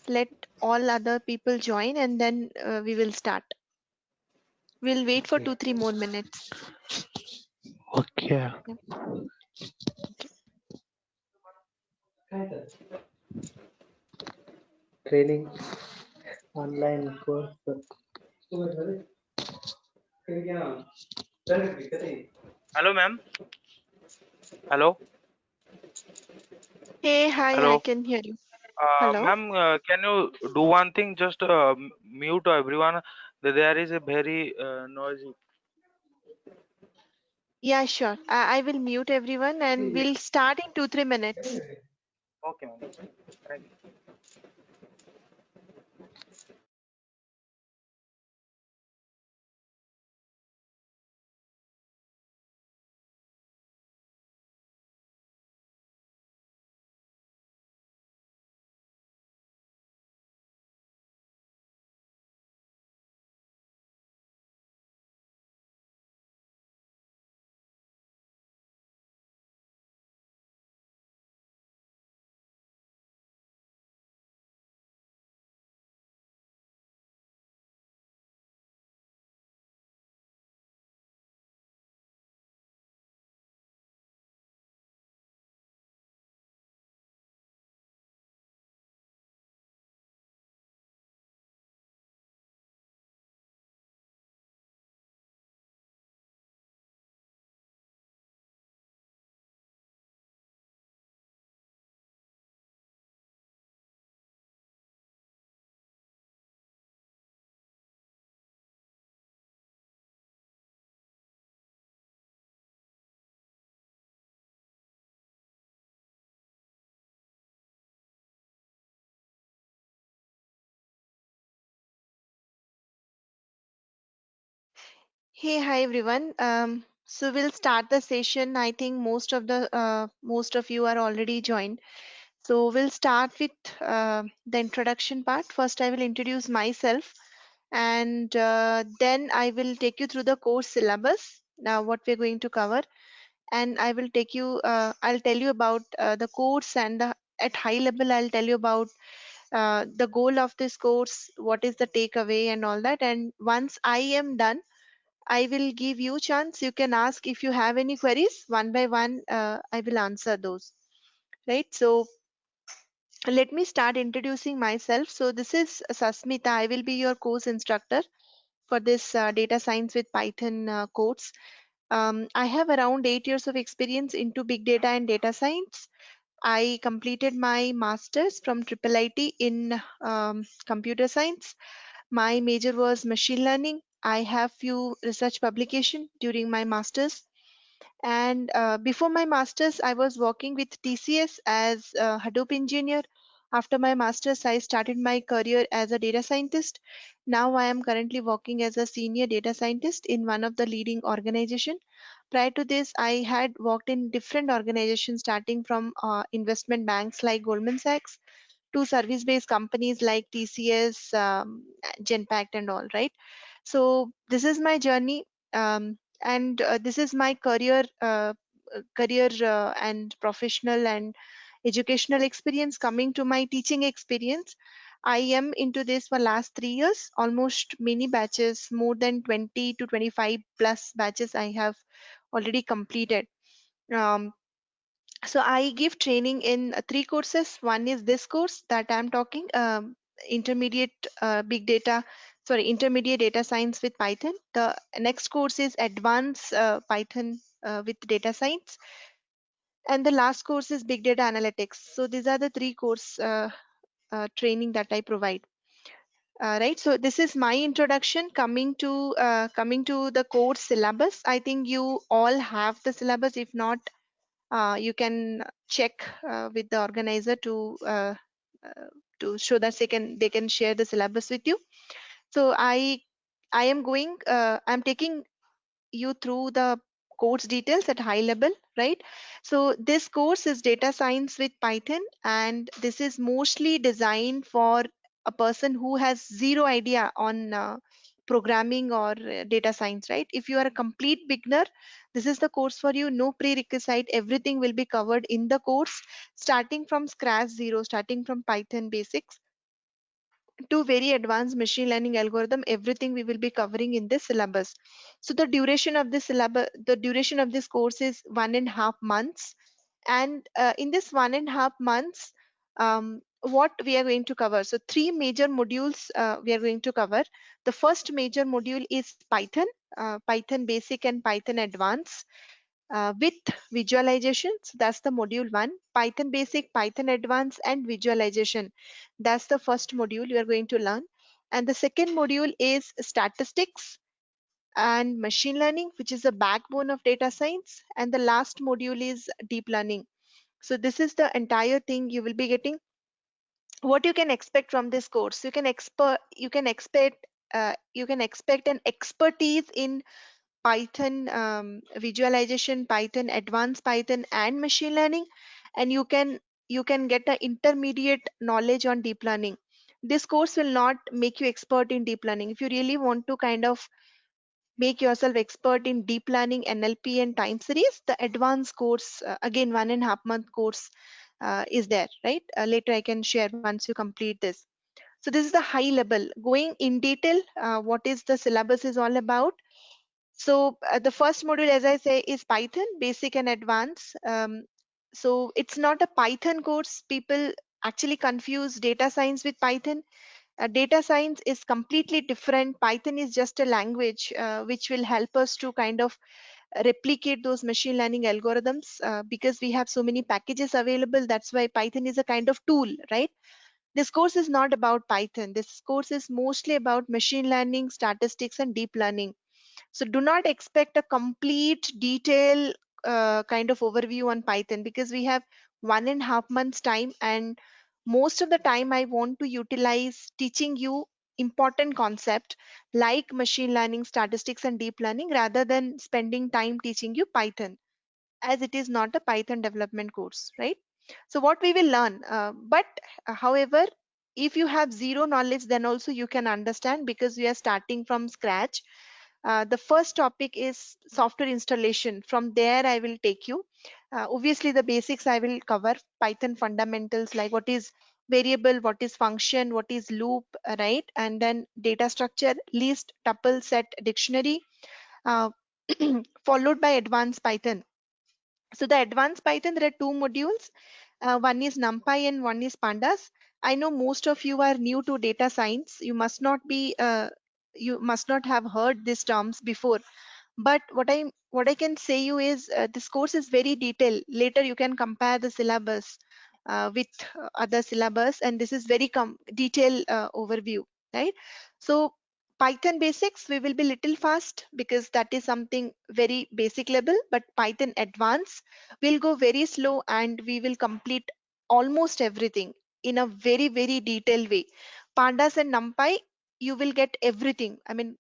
let all other people join, and then we will start. We'll wait for Okay. 2-3 more minutes. Okay. Yeah. Training online course. Hello, ma'am. Hello. Hey, hi, I Hello. can hear you. Hello. Ma'am, can you do one thing? Just mute everyone. There is a very noisy. Yeah, sure. I will mute everyone and we'll start in 2-3 minutes. Okay, ma'am. Thank you. Hey, hi everyone. So we'll start the session. I think most of you are already joined. So we'll start with the introduction part. First, I will introduce myself, and then I will take you through the course syllabus. Now, what we're going to cover, and I will take you. I'll tell you about the course, and at high level, I'll tell you about the goal of this course, what is the takeaway, and all that. And once I am done, I will give you chance. You can ask if you have any queries one by one. I will answer those. Right. So let me start introducing myself. So this is Sasmita. I will be your course instructor for this data science with Python course. I have around 8 years of experience into big data and data science. I completed my master's from Triple IT in computer science. My major was machine learning. I have few research publication during my master's. And before my master's, I was working with TCS as a Hadoop engineer. After my master's, I started my career as a data scientist. Now I am currently working as a senior data scientist in one of the leading organization. Prior to this, I had worked in different organizations, starting from investment banks like Goldman Sachs to service-based companies like TCS, Genpact, and all. Right. So this is my journey, and this is my career and professional and educational experience. Coming to my teaching experience, I am into this for last 3 years, almost many batches, more than 20 to 25 plus batches I have already completed. Um, so I give training in three courses. One is this course that I'm talking, intermediate big data, sorry, intermediate data science with Python. The next course is advanced Python with data science. And the last course is big data analytics. So these are the three course training that I provide. Right. So this is my introduction. Coming to the course syllabus. I think you all have the syllabus. If not, you can check with the organizer uh, to show that they can share the syllabus with you. So I'm taking you through the course details at high level, right? So this course is data science with Python, and this is mostly designed for a person who has zero idea on programming or data science, right? If you are a complete beginner, this is the course for you. No prerequisite, everything will be covered in the course, starting from scratch zero, starting from Python basics. to very advanced machine learning algorithm, everything we will be covering in this syllabus. So the duration of this syllabus, the duration of this course is 1.5 months. And in this 1.5 months, what we are going to cover. So three major modules we are going to cover. The first major module is Python, Python Basic and Python Advanced with visualization. So that's the module one. Python Basic, Python Advanced, and visualization. That's the first module you are going to learn. And the second module is statistics and machine learning, which is the backbone of data science. And the last module is deep learning. So this is the entire thing you will be getting. What you can expect from this course, you can expect an expertise in Python visualization, Python advanced Python, and machine learning, and you can get an intermediate knowledge on deep learning. This course will not make you expert in deep learning. If you really want to kind of make yourself expert in deep learning, NLP, and time series, the advanced course, again 1.5 month course, is there, right? Later I can share once you complete this. So this is the high level. Going in detail, what is the syllabus is all about. So the first module, as I say, is Python, basic and advanced. So it's not a Python course. People actually confuse data science with Python. Data science is completely different. Python is just a language which will help us to kind of replicate those machine learning algorithms because we have so many packages available. That's why Python is a kind of tool, right? This course is not about Python. This course is mostly about machine learning, statistics, and deep learning. So do not expect a complete detail kind of overview on Python because we have 1.5 months time, and most of the time I want to utilize teaching you important concept like machine learning, statistics, and deep learning rather than spending time teaching you Python, as it is not a Python development course, right? So what we will learn, however, if you have zero knowledge, then also you can understand because we are starting from scratch. The first topic is software installation. From there, I will take you. Obviously, the basics I will cover, Python fundamentals like what is variable, what is function, what is loop, right? And then data structure, list, tuple, set, dictionary, uh, followed by advanced Python. So the advanced Python, there are two modules. One is NumPy and one is Pandas. I know most of you are new to data science. You must not have heard these terms before. But what I can say you is this course is very detailed. Later you can compare the syllabus with other syllabus, and this is very detailed overview, right? So Python basics we will be little fast because that is something very basic level, but Python advanced will go very slow and we will complete almost everything in a very detailed way. Pandas and NumPy, you will get everything. I mean,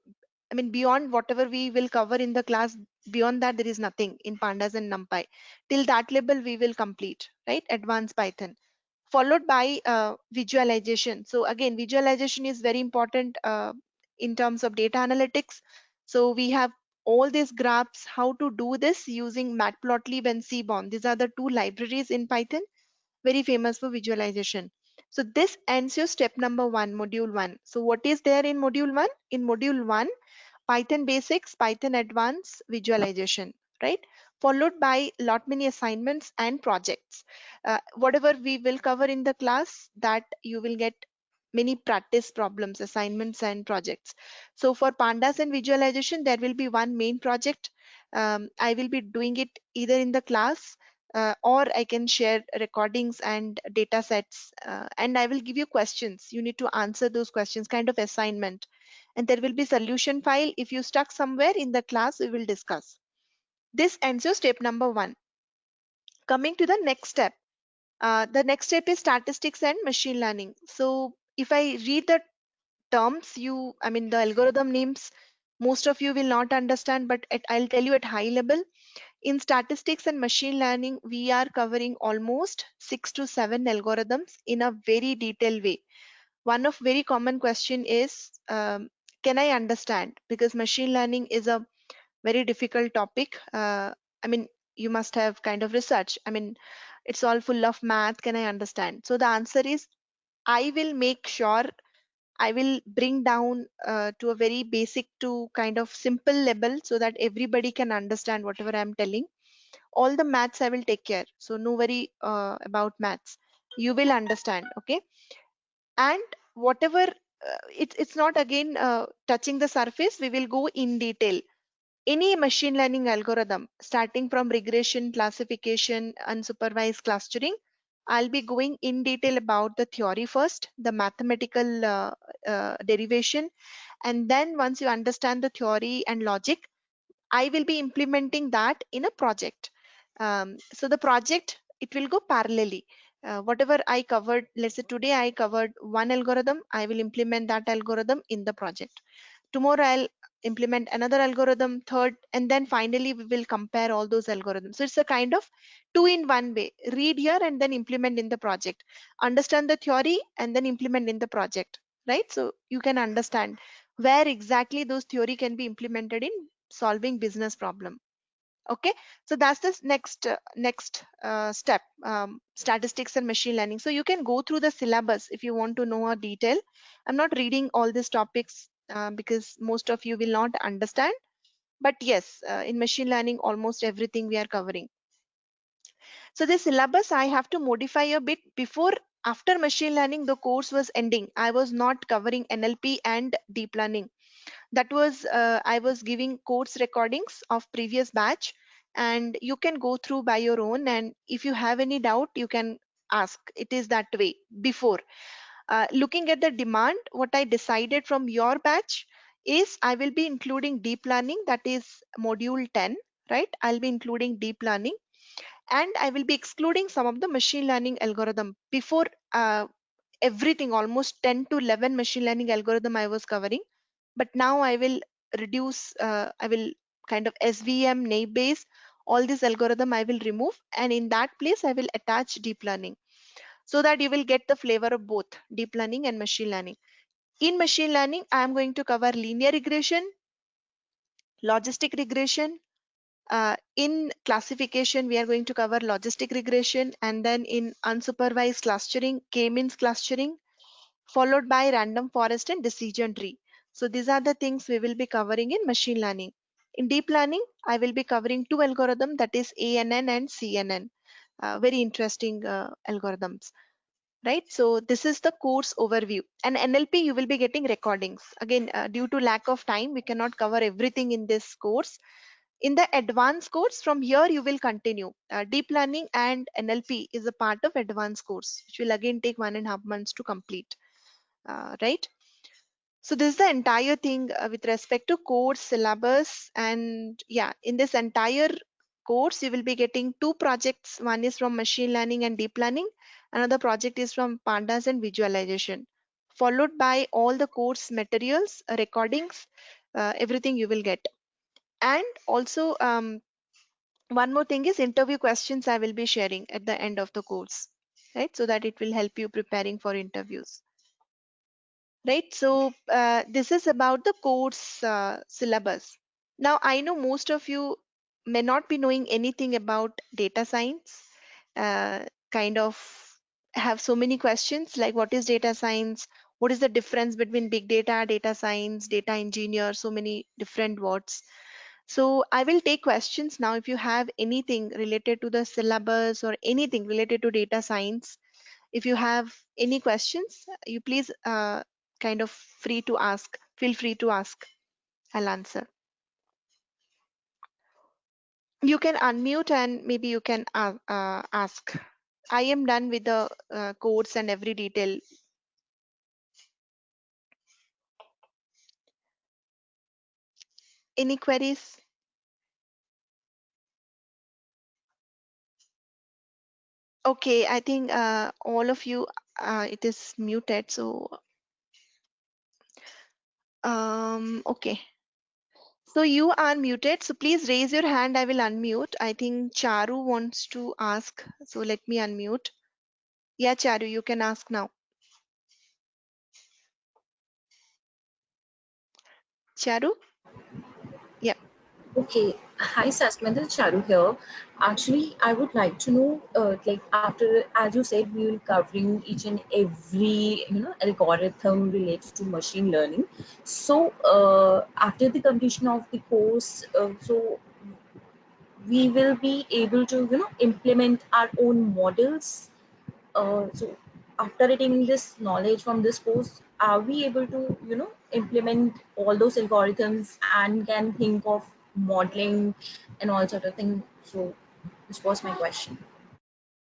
beyond whatever we will cover in the class, beyond that, there is nothing in Pandas and NumPy. Till that level, we will complete, right? Advanced Python, followed by visualization. So again, visualization is very important in terms of data analytics. So we have all these graphs, how to do this using Matplotlib and Seaborn. These are the two libraries in Python, very famous for visualization. So this ends your step number one, module one. So what is there in module one? In module one, Python basics, Python advanced, visualization, right? Followed by lot many assignments and projects. Whatever we will cover in the class, that you will get many practice problems, assignments, and projects. So for Pandas and visualization, there will be one main project. I will be doing it either in the class or I can share recordings and data sets, and I will give you questions. You need to answer those questions, kind of assignment, and there will be solution file. If you stuck somewhere in the class, we will discuss. This ends your step number one. Coming to the next step. The next step is statistics and machine learning. So if I read the terms, the algorithm names, most of you will not understand, but I'll tell you at high level. In statistics and machine learning, we are covering almost 6 to 7 algorithms in a very detailed way. One of very common question is, can I understand? Because machine learning is a very difficult topic. I mean, you must have kind of research. It's all full of math. Can I understand? So the answer is, I will make sure I will bring down to a very basic to kind of simple level so that everybody can understand whatever I'm telling. All the maths I will take care. So no worry about maths. You will understand, okay? And whatever it's not again touching the surface, we will go in detail. Any machine learning algorithm, starting from regression, classification, unsupervised clustering, I'll be going in detail about the theory first, the mathematical derivation, and then once you understand the theory and logic, I will be implementing that in a project. So the project, it will go parallelly. Whatever I covered, let's say today I covered one algorithm, I will implement that algorithm in the project. Tomorrow I'll implement another algorithm, third, and then finally we will compare all those algorithms. So it's a kind of two in one way. Read here and then implement in the project. Understand the theory and then implement in the project, right? So you can understand where exactly those theory can be implemented in solving business problem. Okay, so that's the next step, statistics and machine learning. So you can go through the syllabus if you want to know a detail. I'm not reading all these topics because most of you will not understand, but yes, in machine learning almost everything we are covering. So this syllabus I have to modify a bit. Before, after machine learning, the course was ending, I was not covering NLP and deep learning. That was I was giving course recordings of previous batch, and you can go through by your own, and if you have any doubt you can ask. It is that way. Before, looking at the demand, what I decided from your batch is I will be including deep learning, that is module 10, right? I'll be including deep learning, and I will be excluding some of the machine learning algorithm. Before, everything, almost 10 to 11 machine learning algorithm I was covering, but now I will reduce, I will kind of SVM, naive Bayes, all this algorithm I will remove, and in that place I will attach deep learning, so that you will get the flavor of both deep learning and machine learning. In machine learning, I am going to cover linear regression, logistic regression. In classification, we are going to cover logistic regression, and then in unsupervised clustering, k-means clustering, followed by random forest and decision tree. So these are the things we will be covering in machine learning. In deep learning, I will be covering two algorithms, that is ANN and CNN. Very interesting algorithms, right? So this is the course overview. And NLP, you will be getting recordings. Again, due to lack of time, we cannot cover everything in this course. In the advanced course, from here you will continue. Deep learning and NLP is a part of advanced course, which will again take 1.5 months to complete, right? So this is the entire thing with respect to course syllabus. And yeah, in this entire course, you will be getting two projects. One is from machine learning and deep learning. Another project is from pandas and visualization, followed by all the course materials, recordings, everything you will get. And also, one more thing is interview questions I will be sharing at the end of the course, right? So that it will help you preparing for interviews. Right, so this is about the course syllabus. Now I know most of you may not be knowing anything about data science, kind of have so many questions like what is data science, what is the difference between big data, data science, data engineer, so many different words. So I will take questions now. If you have anything related to the syllabus or anything related to data science, if you have any questions, you please kind of free to ask. Feel free to ask. I'll answer. You can unmute and maybe you can ask. I am done with the codes and every detail. Any queries? Okay, I think all of you, it is muted. So, okay. So you are muted. So please raise your hand. I will unmute. I think Charu wants to ask. So let me unmute. Yeah, Charu, you can ask now. Charu? Yeah. Okay, hi Sasma, this is Charu here. Actually, I would like to know, like after, as you said, we will covering each and every, algorithm related to machine learning. So, after the completion of the course, so we will be able to, implement our own models. So, after retaining this knowledge from this course, are we able to, implement all those algorithms and can think of modeling and all sort of thing? So, this was my question.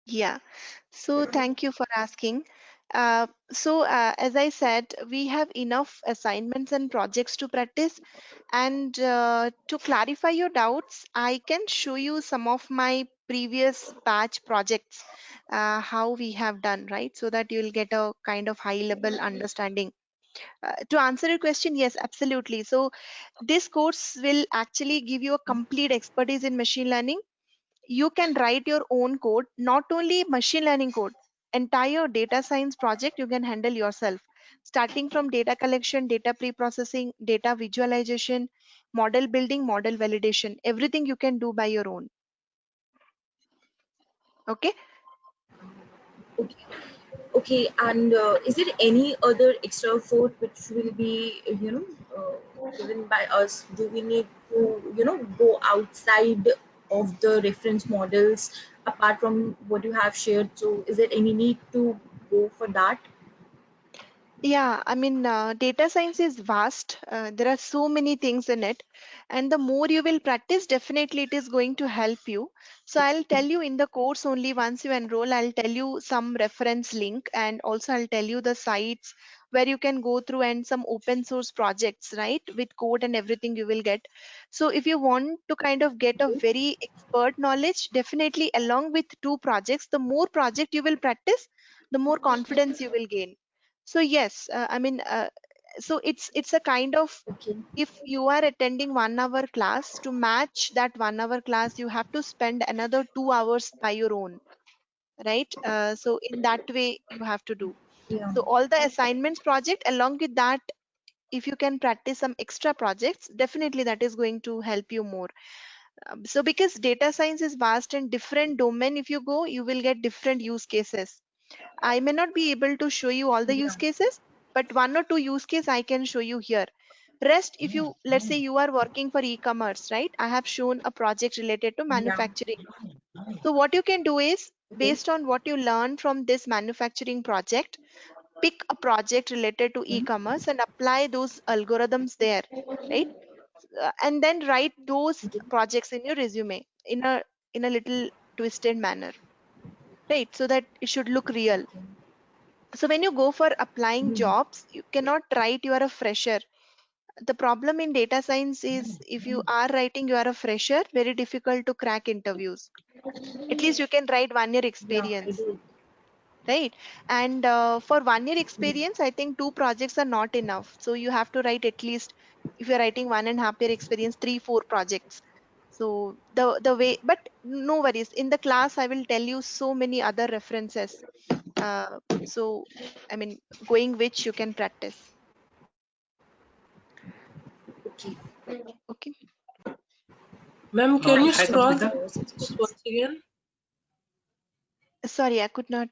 Yeah. So thank you for asking. As I said, we have enough assignments and projects to practice. And to clarify your doubts, I can show you some of my previous batch projects, how we have done, right? So that you'll get a kind of high level understanding. To answer your question, yes, absolutely. So this course will actually give you a complete expertise in machine learning. You can write your own code, not only machine learning code, entire data science project you can handle yourself, starting from data collection, data pre-processing, data visualization, model building, model validation, everything you can do by your own. Okay. Okay. Okay, and is there any other extra effort which will be, given by us? Do we need to, go outside of the reference models apart from what you have shared? So, is there any need to go for that? Yeah, I mean, data science is vast. There are so many things in it, and the more you will practice, definitely it is going to help you. So I'll tell you in the course only once you enroll, I'll tell you some reference link, and also I'll tell you the sites where you can go through and some open source projects, right, with code and everything you will get. So if you want to kind of get a very expert knowledge, definitely along with two projects, the more project you will practice, the more confidence you will gain. So yes, I mean, it's a kind of, Okay, if you are attending 1 hour class, to match that 1 hour class, you have to spend another 2 hours by your own, right? So in that way, you have to do. yeah, So all the assignments project, along with that, if you can practice some extra projects, definitely that is going to help you more. So because data science is vast and different domain, if you go, you will get different use cases. I may not be able to show you all the use yeah, cases, but one or two use case I can show you here. Rest, if you, let's say you are working for e-commerce, right? I have shown a project related to yeah, manufacturing. So what you can do is, okay, based on what you learn from this manufacturing project, pick a project related to mhm, e-commerce and apply those algorithms there, right? And then write those okay, projects in your resume in a little twisted manner, right? So that it should look real. okay, So when you go for applying mhm, jobs, you cannot write you are a fresher. The problem in data science is, if you are writing you are a fresher, very difficult to crack interviews. At least you can write 1 year yeah, I experience, do. right? And for 1 year Mhm, experience, I think two projects are not enough. So you have to write at least, if you're writing 1.5 year experience, three, four projects. So the way, but no worries. In the class, I will tell you so many other references. So I mean, going which you can practice. okay. Okay. Ma'am, can you Thank you Hi so much scroll for the Samrita. your syllabus suggestions. once again? Sorry, I could not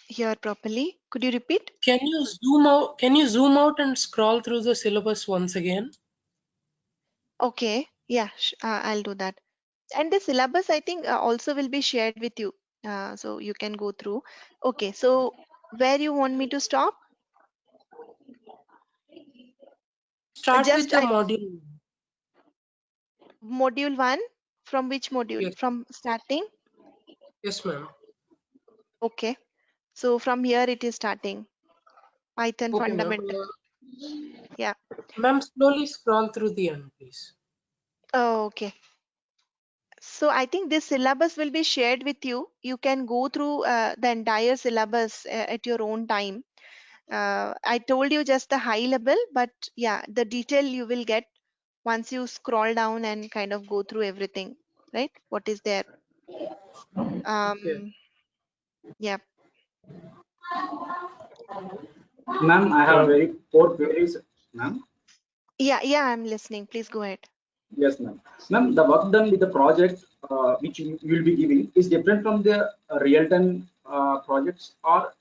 hear properly. Could you repeat? Can you zoom out? Can you zoom out and scroll through the syllabus once again? Okay. Yeah, I'll do that. And the syllabus, I think, also will be shared with you. So you can go through. Okay. So where you want me to stop? Start with Just the I module. module one. From which module? Yes, From starting? yes, ma'am. Okay. So from here it is starting. Python Okay, ma'am. fundamental. Yeah. Ma'am, slowly scroll through the end, please. Oh, okay. So I think this syllabus will be shared with you. You can go through the entire syllabus at your own time. I told you just the high level, but yeah, the detail you will get once you scroll down and kind of go through everything, right? What is there? Okay. Um, yeah, Ma'am, I have Uh, very four queries, ma'am. yeah, I'm listening. Please go ahead. Yes, ma'am. Ma'am, the work done with the project which you will be giving is different from the real-time projects, or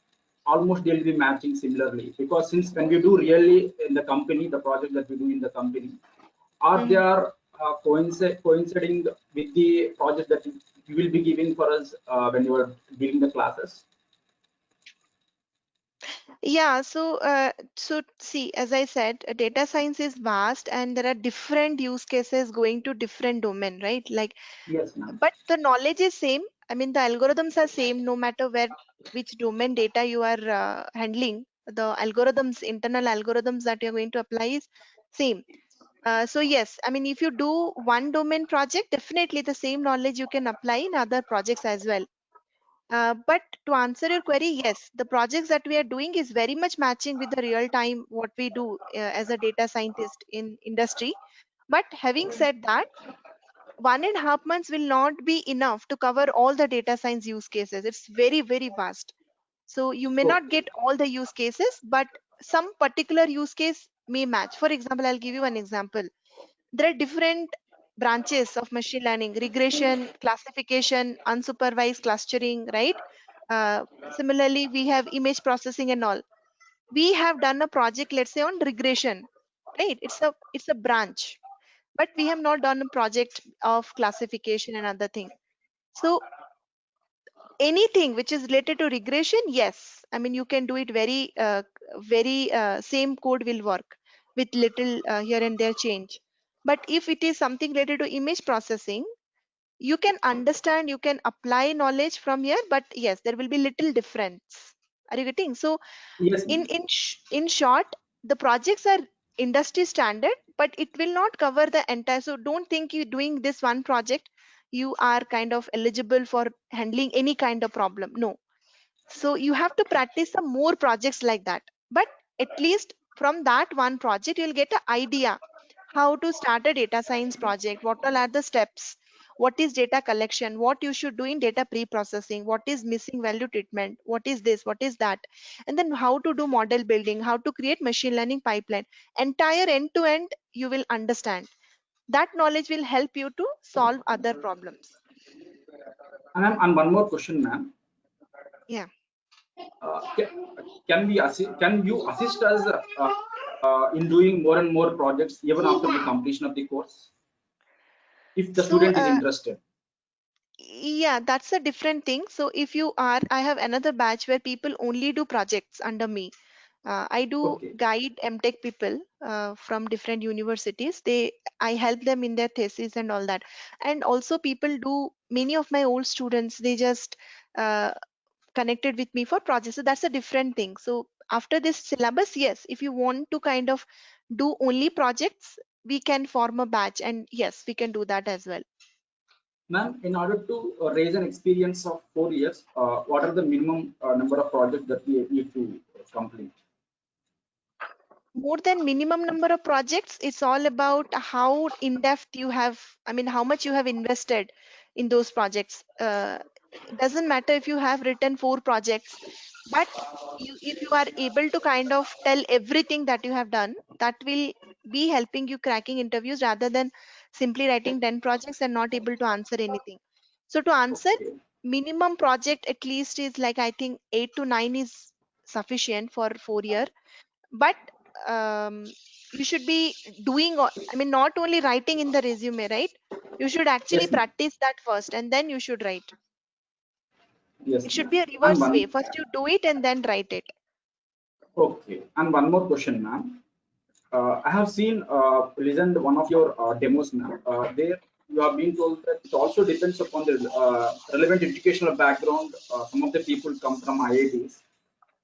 almost they'll be matching similarly. Because since when we do really in the company, the project that we do in the company, are they Mhm. are coinciding with the project that you will be giving for us when you are giving the classes? Yeah, so see, as I said, data science is vast and there are different use cases going to different domain, right? Like, Yes, ma'am. but the knowledge is same. I mean, the algorithms are same no matter where which domain data you are handling. The algorithms, internal algorithms that you're going to apply is same. So yes, I mean, if you do one domain project, definitely the same knowledge you can apply in other projects as well. But to answer your query, yes, the projects that we are doing is very much matching with the real time what we do as a data scientist in industry. But having said that, 1.5 months will not be enough to cover all the data science use cases. It's very, very vast. So you may not Okay. get all the use cases, but some particular use case may match. For example, I'll give you an example. There are different branches of machine learning: regression, classification, unsupervised clustering, right? Similarly, we have image processing and all. We have done a project, let's say, on regression, right? It's a branch, but we have not done a project of classification and other thing. So anything which is related to regression, yes, I mean, you can do it very same code will work with little here and there change. But if it is something related to image processing, you can understand, you can apply knowledge from here, but yes, there will be little difference. Are you getting? So Yes, ma'am. in short, the projects are industry standard, but it will not cover the entire. So don't think you doing this one project, you are kind of eligible for handling any kind of problem. No. So you have to practice some more projects like that. But at least from that one project, you'll get an idea how to start a data science project, what all are the steps, what is data collection, what you should do in data pre-processing, what is missing value treatment, what is this, what is that, and then how to do model building, how to create machine learning pipeline. Entire end to end, you will understand. That knowledge will help you to solve other problems. And one more question, ma'am. Yeah. Can you assist us in doing more and more projects even after the completion of the course if the So student is interested? yeah, that's a different thing. So if you are, I have another batch where people only do projects under me. I do Okay. guide MTech people from different universities. I help them in their thesis and all that. And also people do, many of my old students, they just uh, connected with me for projects. So that's a different thing. So after this syllabus, yes, if you want to kind of do only projects, we can form a batch, and yes, we can do that as well. Ma'am, in order to raise an experience of 4 years, what are the minimum number of projects that we need to complete? More than minimum number of projects, it's all about how in depth you have, I mean, how much you have invested in those projects. It doesn't matter if you have written 4 projects, but if you are able to kind of tell everything that you have done, that will be helping you cracking interviews rather than simply writing 10 projects and not able to answer anything. So to answer, Okay. minimum project at least is like, I think 8 to 9 is sufficient for 4 year. But you should be I mean, not only writing in the resume, right? You should actually Yes, ma'am. practice that first and then you should write. It Yes, should ma'am. be a And reverse way. one. First you do it and then write it. Okay. And one more question, ma'am. I have seen, listened one of your demos, ma'am. There you have been told that it also depends upon the relevant educational background. Some of the people come from IITs,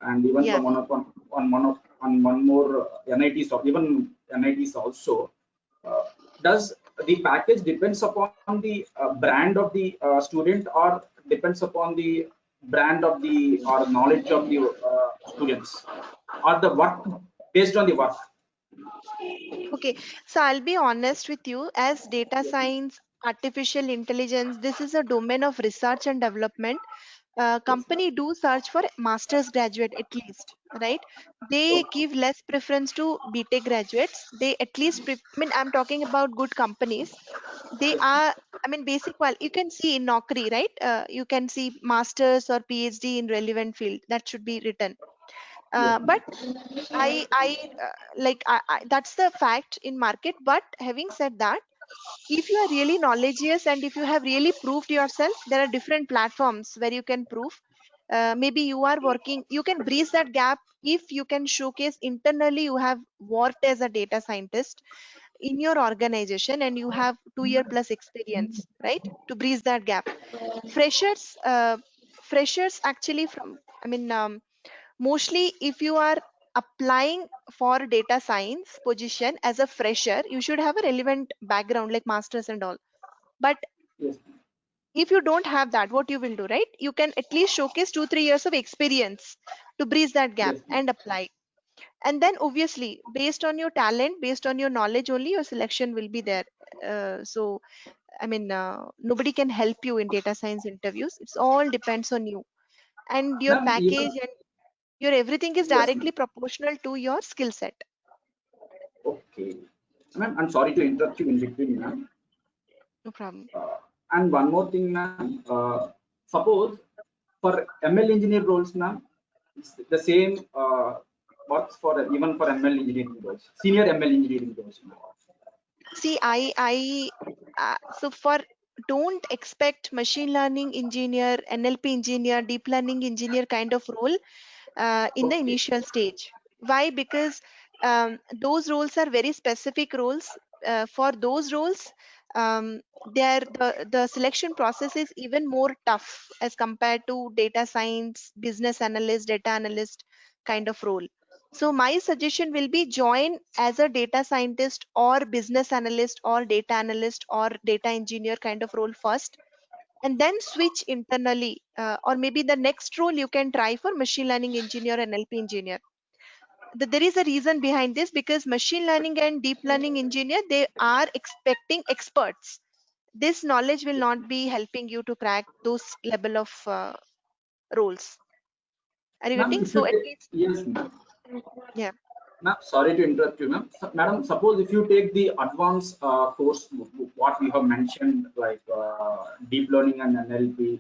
and even Yeah. from one more NITs, or even NITs also. Uh, does the package depends upon the brand of the student, or depends upon the brand of the or knowledge of the students, or the work based on the work? Okay, so I'll be honest with you, as data Yes, ma'am. science, artificial intelligence, this is a domain of research and development. company do search for master's graduate at least, right? They Okay. give less preference to BTech graduates. They at least, I mean, I'm talking about good companies. They Yes, ma'am. are, I mean, basic, well, you can see in Naukri, right? You can see master's or PhD in relevant field that should be written. Yes, But ma'am. that's the fact in market. But having said that, if you are really knowledgeous and if you have really proved yourself, there are different platforms where you can prove. Maybe you are working, you can breach that gap if you can showcase internally you have worked as a data scientist in your organization and you have 2 year plus experience, right? To breach that gap. Freshers, freshers actually from, I mean, mostly if you are applying for data science position as a fresher, you should have a relevant background like masters and all. But Yes, ma'am. if you don't have that, what you will do, right? You can at least showcase 2 3 years of experience to breach that gap Yes, ma'am. and apply. And then obviously based on your talent, based on your knowledge only, your selection will be there. So I mean, nobody can help you in data science interviews. It's all depends on you and your Ma'am, package, even and your everything is yes, ma'am. directly proportional to your skill set. Okay. Ma'am, I'm sorry to interrupt you in between, ma'am. No problem. And one more thing, ma'am. Suppose for ML engineer roles, ma'am, it's the same works for even for ML engineering roles, senior ML engineering roles, ma'am. See, so for, don't expect machine learning engineer, NLP engineer, deep learning engineer kind of role in the Okay. initial stage. Why? Because those roles are very specific roles. For those roles, the selection process is even more tough as compared to data science, business analyst, data analyst kind of role. So my suggestion will be join as a data scientist or business analyst or data analyst or data engineer kind of role first, and then switch internally, or maybe the next role you can try for machine learning engineer and NLP engineer. There is a reason behind this, because machine learning and deep learning engineer, they are expecting experts. This knowledge will not be helping you to crack those level of roles. Are you Ma'am, getting? if you So at take, least, yes, ma'am. yeah. Ma'am, sorry to interrupt you, ma'am. Madam, suppose if you take the advanced course, what we have mentioned, like deep learning and NLP,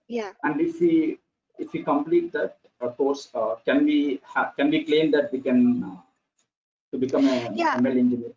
Yeah. and if we complete that course, can we claim that we can to become an Yeah. ML engineer?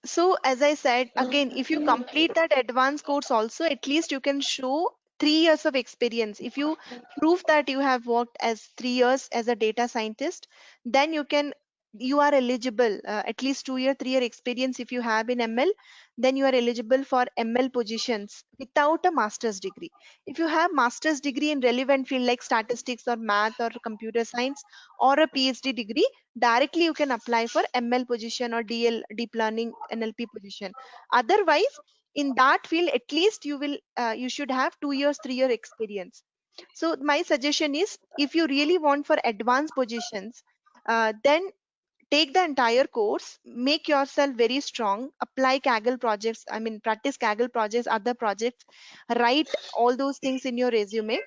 So as I said, again, if you complete that advanced course also, at least you can show 3 years of experience. If you prove that you have worked as 3 years as a data scientist, then you are eligible, at least 2 year, 3 year experience. If you have in ML, then you are eligible for ML positions without a master's degree. If you have master's degree in relevant field like statistics or math or computer science, or a PhD degree, directly you can apply for ML position or deep learning NLP position. Otherwise, in that field, at least you should have 2 years, 3 year experience. So my suggestion is, if you really want for advanced positions, then take the entire course, make yourself very strong, apply Kaggle projects, I mean, practice Kaggle projects, other projects, write all those things in your resume,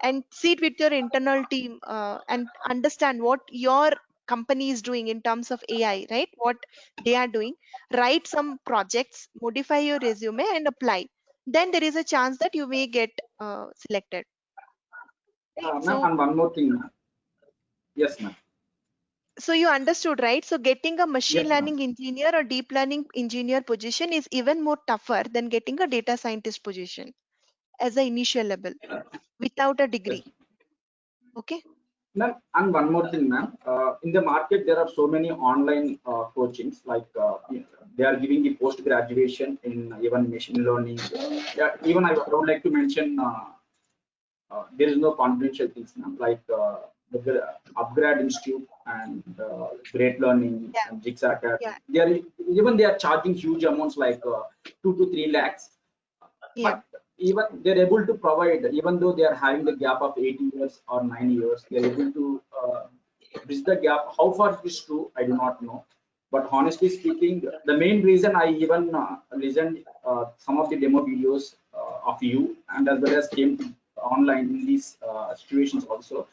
and sit with your internal team and understand what your company is doing in terms of AI, right? What they are doing. Write some projects, modify your resume, and apply. Then there is a chance that you may get selected. Right? Ma'am, and one more thing, ma'am. Yes, ma'am. So you understood, right? So getting a machine Yes, ma'am. learning engineer or deep learning engineer position is even more tougher than getting a data scientist position as an initial level without a Yes, degree. Okay. ma'am, and one more thing, ma'am. In the market, there are so many online coachings, like they are giving the post graduation in even machine learning. Yeah, even I would like to mention there is no confidential things, ma'am, like the Upgrade Institute and Great Learning Yeah. and Jigs Academy. Yeah. They are charging huge amounts, like 2 to 3 lakhs, Yeah. but even they're able to provide, even though they are having the gap of 8 years or 9 years, they're able to bridge the gap. How far it is true, I do not know. But honestly speaking, the main reason I even listened some of the demo videos of you, and as well as came to online in these situations also,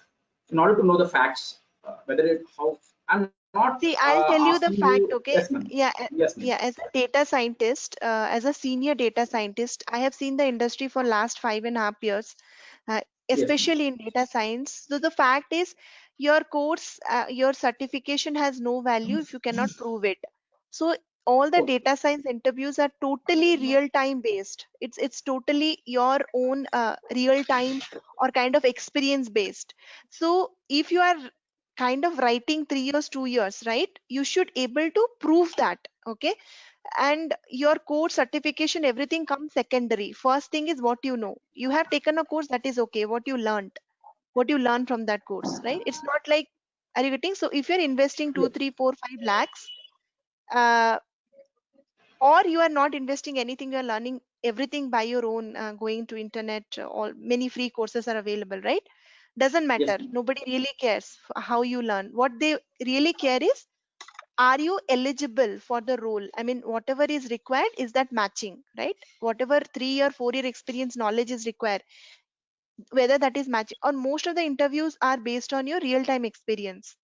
in order to know the facts, whether it how I'm not See, I'll tell you the asking fact, you. okay? Yes, ma'am. Yeah, Yes, ma'am. yeah. As a data scientist, as a senior data scientist, I have seen the industry for last 5.5 years, Yes, ma'am. especially in data science. So the fact is, your course, your certification has no value if you cannot prove it. So all the Okay. data science interviews are totally real time based. It's totally your own real time or kind of experience based. So if you are kind of writing 3 years 2 years, right, you should able to prove that, okay? And your course certification, everything comes secondary. First thing is what you know. You have taken a course, that is okay. What you learned, what you learn from that course, right? It's not like, are you getting? So if you're investing Yes. 2 3 4 5 lakhs, uh, or you are not investing anything, you're learning everything by your own, going to internet, all many free courses are available, right? Doesn't Yes, matter, ma'am. nobody really cares how you learn. What they really care is, are you eligible for the role? I mean, whatever is required, is that matching, right? Whatever 3 year 4 year experience knowledge is required, whether that is matching. Or most of the interviews are based on your real time experience.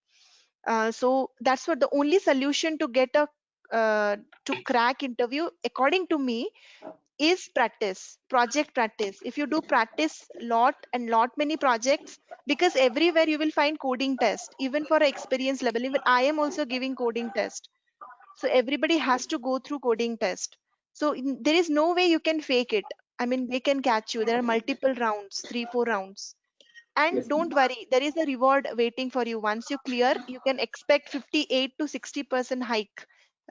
So that's what the only solution to get a to crack interview, according to me, is practice, project practice. If you do practice lot and lot many projects, because everywhere you will find coding test, even for experience level. Even I am also giving coding test, so everybody has to go through coding test. So there is no way you can fake it. I mean, they can catch you. There are multiple rounds, 3 4 rounds. And Yes, don't ma'am. worry, there is a reward waiting for you. Once you clear, you can expect 58 to 60% hike.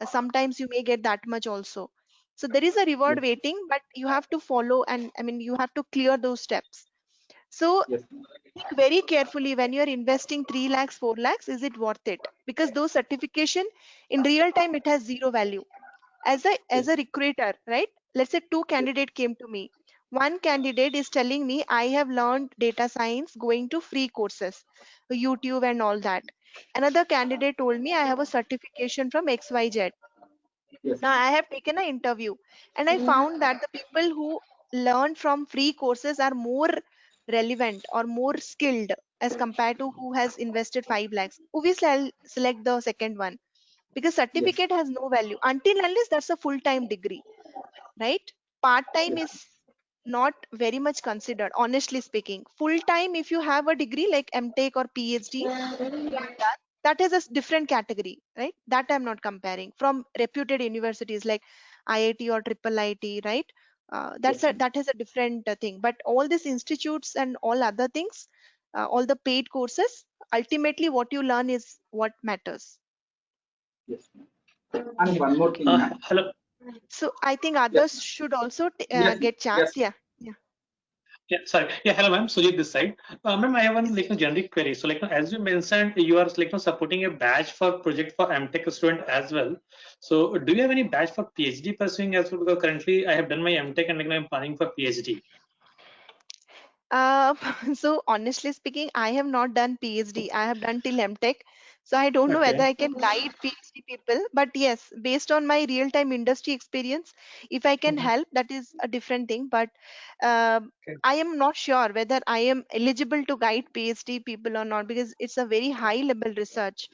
Sometimes you may get that much also. So there is a reward Yes. waiting, but you have to follow, and I mean, you have to clear those steps. So Yes, ma'am. think very carefully when you're investing 3 lakhs, 4 lakhs, is it worth it? Because those certification in real time, it has zero value. As Yes. a recruiter, right? Let's say two Yes. candidate came to me. One candidate is telling me, I have learned data science going to free courses, YouTube and all that. Another candidate told me, I have a certification from XYZ. Yes, Now ma'am. I have taken an interview, and I found that the people who learn from free courses are more relevant or more skilled as compared to who has invested 5 lakhs. Obviously, I'll select the second one, because Yes. certificate has no value until unless that's a full-time degree, right? Part-time Yes. is not very much considered, honestly speaking. Full-time, if you have a degree like MTech or PhD, you have done, that is a different category, right? That I'm not comparing from reputed universities like IIT or triple IT, right? Yes, ma'am. That is a different thing. But all these institutes and all other things, all the paid courses, ultimately what you learn is what matters. Yes, ma'am. And one more thing, ma'am. Hello. So I think Yes, others ma'am. should also Yes, ma'am. get chance. Yes, ma'am. Yeah, yeah. Yeah, sorry. Yeah, hello, ma'am. Sujit this side. Ma'am, I have one like a generic query. So, like as you mentioned, you are like supporting a batch for project for MTech student as well. So, do you have any batch for PhD pursuing as well? Because currently I have done my MTech and like I'm planning for PhD. Uh, so honestly speaking, I have not done PhD. I have done till MTech. So I don't know whether Okay. I can guide PhD people. But yes, based on my real-time industry experience, if I can Mhm. help, that is a different thing. But um Okay. I am not sure whether I am eligible to guide PhD people or not, because it's a very high-level research.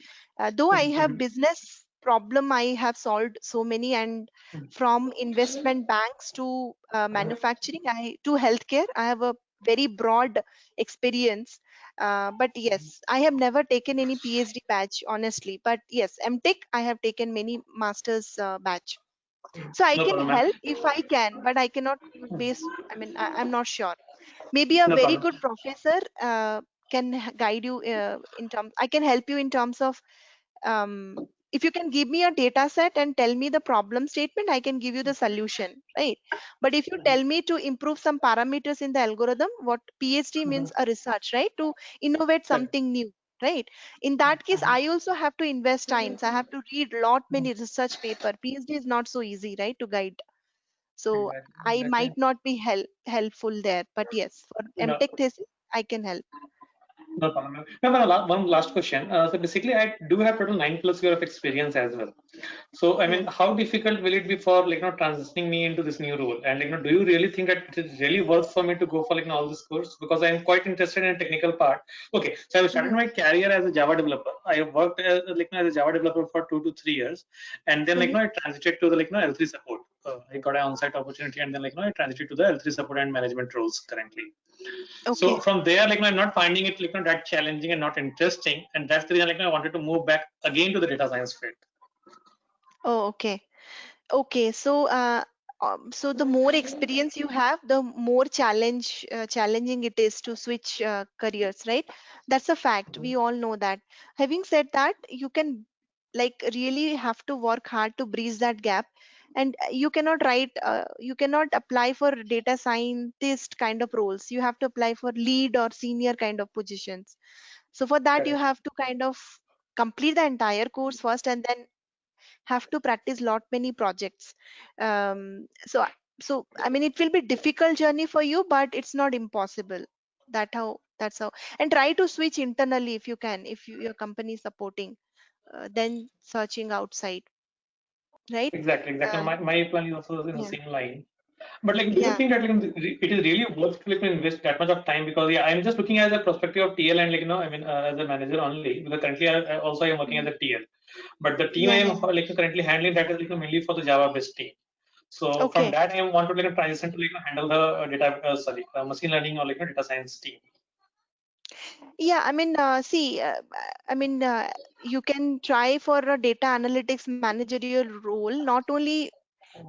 Though I have Mhm. business problem, I have solved so many, and from investment banks to manufacturing, I to healthcare, I have a very broad experience. But yes, I have never taken any PhD batch, honestly. But yes, MTech, I have taken many masters batch. So I No can problem, ma'am. help if I can, but I cannot base. I mean, I'm not sure. Maybe a No very problem. good professor can guide you in terms. I can help you in terms of, if you can give me a data set and tell me the problem statement, I can give you the solution, right? But if you tell me to improve some parameters in the algorithm, what PhD Mhm. means a research, right? To innovate Correct. something new, right? In that case, I also have to invest times. I have to read lot many research paper. PhD is not so easy, right, to guide. So Exactly. I Exactly. might not be helpful there. But yes, for No. MTech thesis, I can help. No problem. No, one last question. So basically, I do have total 9+ years of experience as well. So I mean, Hmm. how difficult will it be for transitioning me into this new role? And do you really think that it is really worth for me to go for all this course? Because I'm quite interested in the technical part. Okay, so I started Hmm. my career as a Java developer. I have worked as a Java developer for 2 to 3 years, and then Hmm. I transited to the L3 support. I got an on-site opportunity, and then I transited to the L3 support and management roles currently. So Okay. from there, I'm not finding it that challenging and not interesting, and that's the reason I wanted to move back again to the data science field. Oh, okay. Okay, so the more experience you have, the more challenging it is to switch careers, right? That's a fact. We all know that. Having said that, you can really have to work hard to bridge that gap, and you cannot apply for data scientist kind of roles. You have to apply for lead or senior kind of positions. So for that, you Correct. have to kind of complete the entire course first, and then have to practice lot many projects. Um, so so I mean, it will be difficult journey for you, but it's not impossible. That's how. And try to switch internally if you can, if your company is supporting, then searching outside, right? Exactly. um, My plan is also in the yeah, same line. But do you yeah. think that it is really worth to invest that much of time? Because yeah, I'm just looking as a perspective of TL and I mean as a manager only. Because currently I also am working as Mhm. a TL, but the team I Yeah, am yeah. currently handling that is mainly for the Java based team. So from Okay. that I want to transition to handle the data machine learning or data science team. Yeah, I mean, see, I mean, you can try for a data analytics managerial role, not only.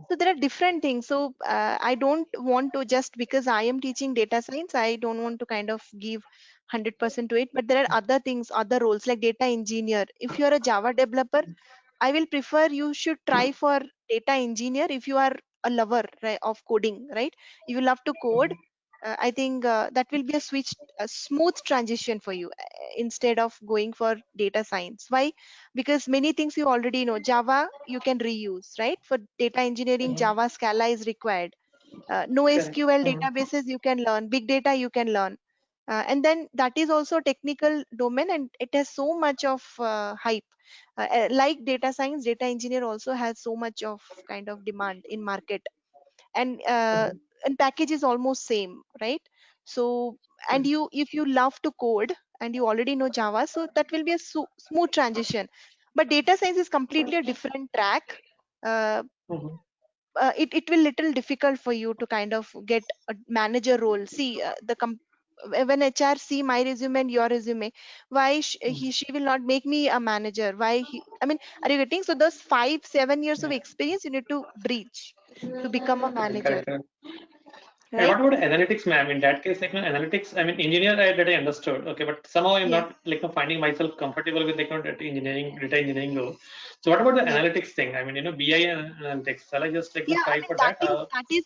So there are different things. So I don't want to, just because I am teaching data science, I don't want to kind of give 100% to it. But there are other things, other roles like data engineer. If you are a Java developer, I will prefer you should try for data engineer if you are a lover, right, of coding, right? If you love to code, I think that will be a smooth transition for you instead of going for data science. Why? Because many things you already know. Java you can reuse, right? For data engineering, Mhm. Java Scala is required. No Correct. SQL Mhm. databases you can learn. Big data you can learn. And then that is also technical domain, and it has so much of hype. Like data science, data engineer also has so much of kind of demand in market, and Mhm. package is almost same, right? So, and you, if you love to code and you already know Java, so that will be a smooth transition. But data science is completely a different track. uh, Mhm. it will little difficult for you to kind of get a manager role. See, when HR see my resume and your resume, why she will not make me a manager? Why I mean, are you getting? So those 5 7 years of Yeah. experience you need to breach to become a manager, Correct. And right? what about analytics, ma'am? In that case, analytics, I mean, engineer, that I understood. Okay, but somehow I'm Yeah, not finding myself comfortable with data engineering role. So what about the yeah. analytics thing? I mean, BI and analytics. Shall I just Yeah, I try mean, for that? that is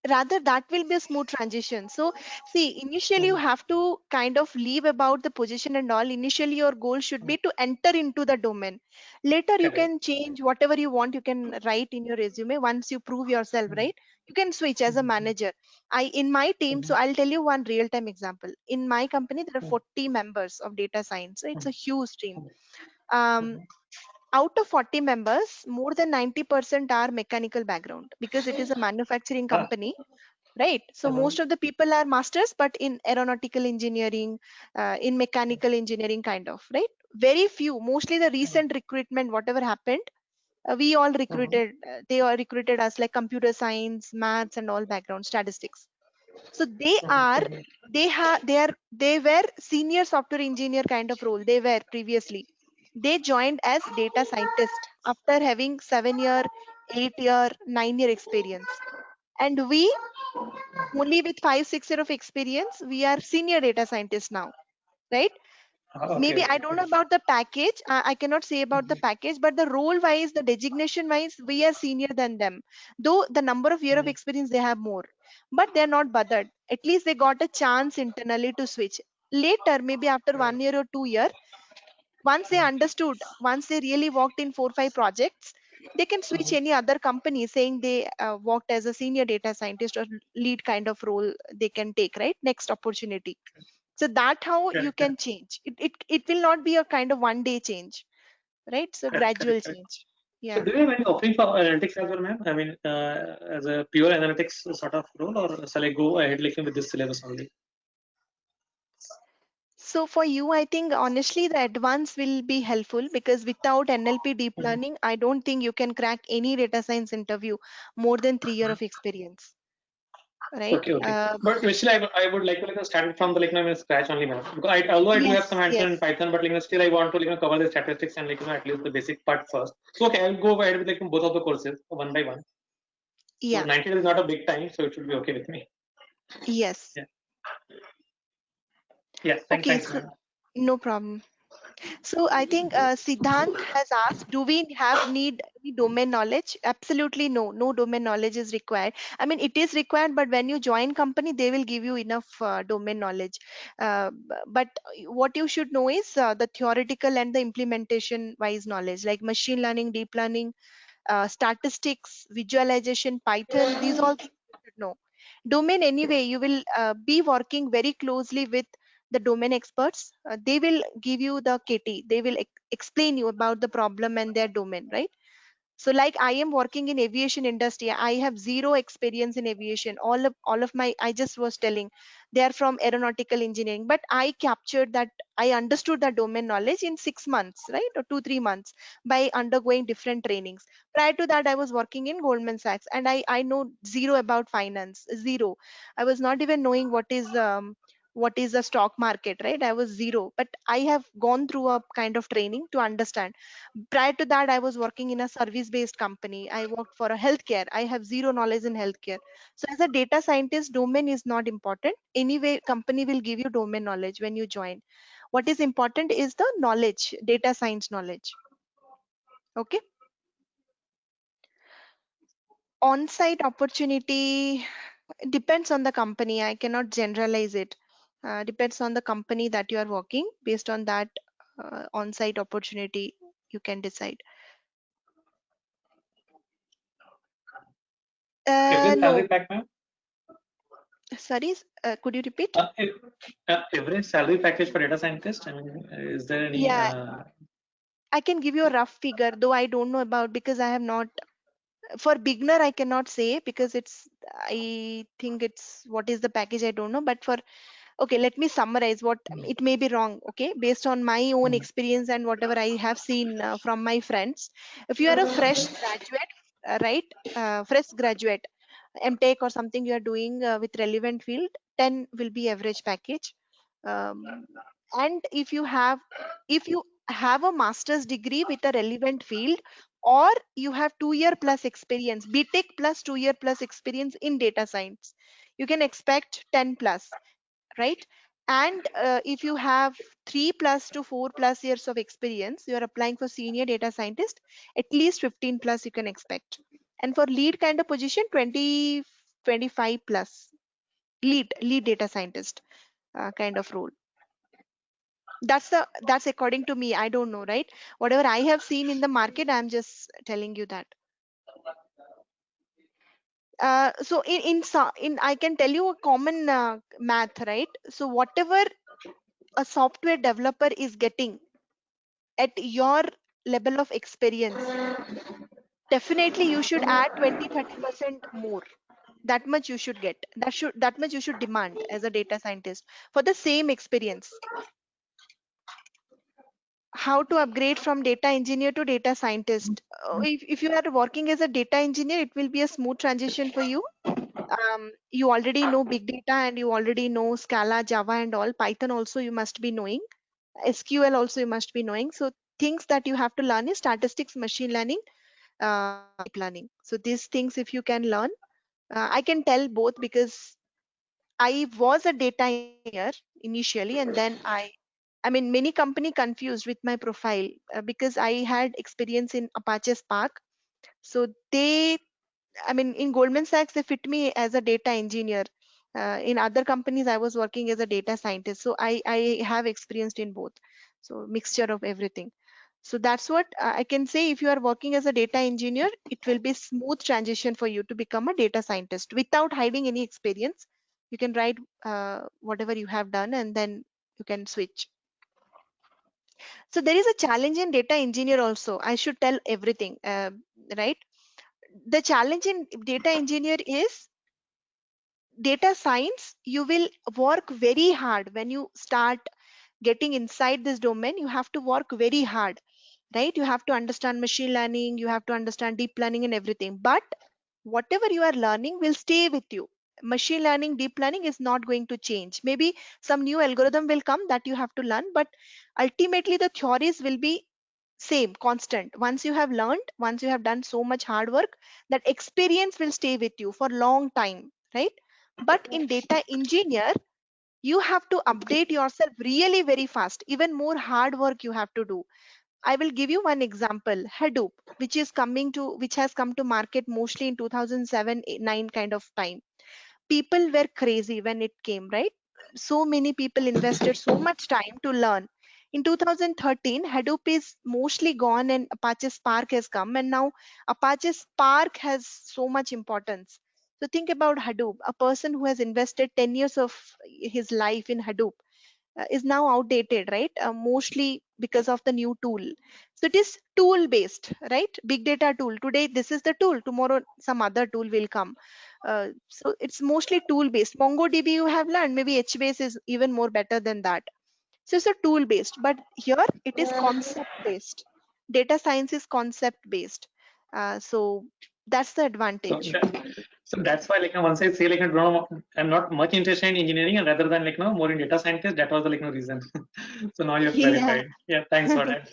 rather that will be a smooth transition. So see, initially you Mhm. have to kind of leave about the position and all. Initially your goal should be to enter into the domain. Later you Correct. can change whatever you want, you can write in your resume once you prove yourself, right? You can switch as a manager. I in my team, so Mhm. I'll tell you one real time example. In my company there are Mhm. 40 members of data science, so it's a Mhm. huge team. Mhm. um Mhm. out of 40 members, more than 90% are mechanical background because it is a manufacturing Ah, company, right? So uh-huh. most of the people are masters, but in aeronautical engineering, in mechanical engineering kind of, right? Very few, mostly the recent recruitment, whatever happened, we all Mhm. recruited, they all recruited us like computer science, maths and all background, statistics. So Mhm. Mhm. they were senior software engineer kind of role. They were previously. They joined as data scientist after having 7 year, 8 year, 9 year experience. And we, only with 5 6 year of experience, we are senior data scientists now, right? Okay. Maybe I Okay. don't know Okay. about the package. I cannot say about the Mhm. package, but the role wise, the designation wise, we are senior than them. Though the number of year of Mhm. experience they have more, but they're not bothered. At least they got a chance internally to switch. Later, maybe after Right. 1 year or 2 year, once they understood, once they really worked in 4 5 projects, they can switch Mhm. any other company saying they worked as a senior data scientist or lead kind of role they can take, right? Next opportunity. So that how you Correct, can correct, change. It will not be a kind of one day change, right? So correct, gradual correct, correct. change. So Yeah. do you have any offering for analytics as well, ma'am? I mean, as a pure analytics sort of role, or shall I go ahead like with this syllabus only? So for you, I think honestly the advance will be helpful because without NLP deep Mhm. learning, I don't think you can crack any data science interview more than 3 years of experience, right? Okay, okay. But still, I would like to start from the scratch only, ma'am. Because although I do have some Yes, hands on in yes. Python, but still I want to cover the statistics and at least the basic part first. So okay, I'll go ahead with both of the courses one by one. So Yeah, 90 days is not a big time, so it should be okay with me. yes. Yeah, yeah. Okay, Thanks, so ma'am. no problem. So I think Siddhant has asked, do we need any domain knowledge? Absolutely no, no domain knowledge is required. I mean, it is required, but when you join company, they will give you enough domain knowledge. But what you should know is the theoretical and the implementation wise knowledge, like machine learning, deep learning, statistics, visualization, Python, these all things you should know. Domain anyway, you will be working very closely with the domain experts. They will give you the KT. They will explain you about the problem and their domain, right? So like I am working in aviation industry. I have zero experience in aviation. All of my, I just was telling, they are from aeronautical engineering, but I captured that, I understood the domain knowledge in 6 months, right? Or 2 3 months by undergoing different trainings. Prior to that, I was working in Goldman Sachs and I know zero about finance, zero. I was not even knowing what is the stock market, right? I was zero, but I have gone through a kind of training to understand. Prior to that, I was working in a service based company. I worked for a healthcare. I have zero knowledge in healthcare. So as a data scientist, domain is not important anyway. Company will give you domain knowledge when you join. What is important is the knowledge, data science knowledge. Okay. On-site opportunity depends on the company. I cannot generalize it. Depends on the company that you are working. Based on that, on-site opportunity you can decide. Average No, salary pack, ma'am. sorry, could you repeat? Average salary package for data scientist. I mean, is there any? Yeah, I can give you a rough figure, though I don't know about because I have not. For beginner, I cannot say because I think it's what is the package, I don't know. But for, okay, let me summarize what it may be wrong. Okay, based on my own experience and whatever I have seen from my friends. If you are a fresh graduate, right? Fresh graduate, MTech or something you are doing with relevant field, 10 will be average package. Um, and if you have a master's degree with a relevant field, or you have 2 year plus experience, BTech plus 2 year plus experience in data science, you can expect 10 plus, right? And if you have 3 plus to 4 plus years of experience, you are applying for senior data scientist, at least 15 plus you can expect. And for lead kind of position, 20 25 plus, lead data scientist kind of role. That's according to me. I don't know, right? Whatever I have seen in the market, I'm just telling you that. So in I can tell you a common math, right? So whatever a software developer is getting at your level of experience, definitely you should add 20 30% more. That much you should get. That much you should demand as a data scientist for the same experience. How to upgrade from data engineer to data scientist? If you are working as a data engineer, it will be a smooth transition for you. You already know big data and you already know Scala, Java and all. Python also you must be knowing. SQL also you must be knowing. So things that you have to learn is statistics, machine learning, deep learning. So these things if you can learn, I can tell both because I was a data engineer initially, and then I mean, many company confused with my profile because I had experience in Apache Spark. So they, I mean, in Goldman Sachs, they fit me as a data engineer. In other companies, I was working as a data scientist. So I have experienced in both. So mixture of everything. So that's what I can say. If you are working as a data engineer, it will be smooth transition for you to become a data scientist without hiding any experience. You can write whatever you have done, and then you can switch. So there is a challenge in data engineer also. I should tell everything, right? The challenge in data engineer is data science. You will work very hard when you start getting inside this domain. You have to work very hard, right? You have to understand machine learning, you have to understand deep learning and everything. But whatever you are learning will stay with you. Machine learning, deep learning is not going to change. Maybe some new algorithm will come that you have to learn, but ultimately the theories will be same, constant. Once you have learned, once you have done so much hard work, that experience will stay with you for long time, right? But in data engineer, you have to update yourself really very fast. Even more hard work you have to do. I will give you one example. Hadoop, which has come to market mostly in 2007 9 kind of time. People were crazy when it came, right? So many people invested so much time to learn. In 2013, Hadoop is mostly gone and Apache Spark has come, and now Apache Spark has so much importance. So think about Hadoop. A person who has invested 10 years of his life in Hadoop is now outdated, right? Mostly because of the new tool. So it is tool based, right? Big data tool. Today, this is the tool. Tomorrow, some other tool will come. So it's mostly tool based. MongoDB you have learned. Maybe HBase is even more better than that. So it's a tool based, but here it is concept based. Data science is concept based. So that's the So advantage. so that's why once I say I don't know, I'm not much interested in engineering and rather than more in data scientist, that was the reason. So now you have Yeah. clarified. Yeah, thanks for that.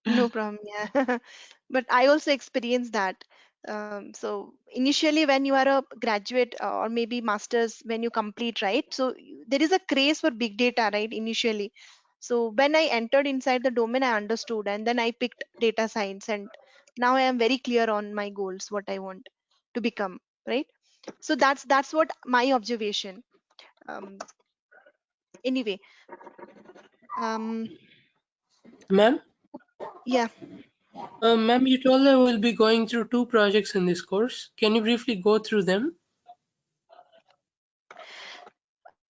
No problem. Yeah. But I also experienced that. So initially, when you are a graduate or maybe masters, when you complete, right? So there is a craze for big data, right? Initially. So when I entered inside the domain, I understood, and then I picked data science, and now I am very clear on my goals, what I want to become, right? So that's what my observation. Um, anyway, um, Ma'am, yeah. ma'am, you told that we'll be going through two projects in this course. Can you briefly go through them?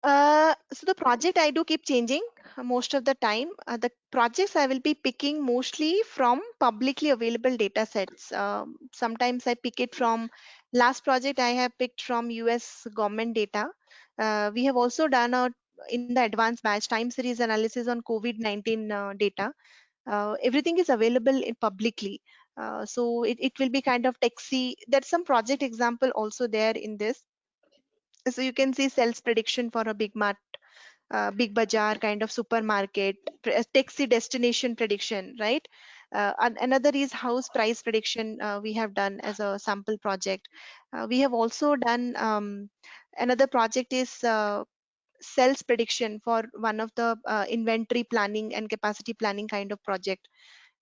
So the project I do keep changing most of the time. The projects I will be picking mostly from publicly available data sets. Sometimes I pick it from last project I have picked from US government data. We have also done a in the advanced batch time series analysis on COVID-19 data. Everything is available in publicly. So it will be kind of texy. There's some project example also there in this. So you can see sales prediction for a big bazaar kind of supermarket, taxi destination prediction, right? Another is house price prediction we have done as a sample project. We have also done another project is sales prediction for one of the inventory planning and capacity planning kind of project.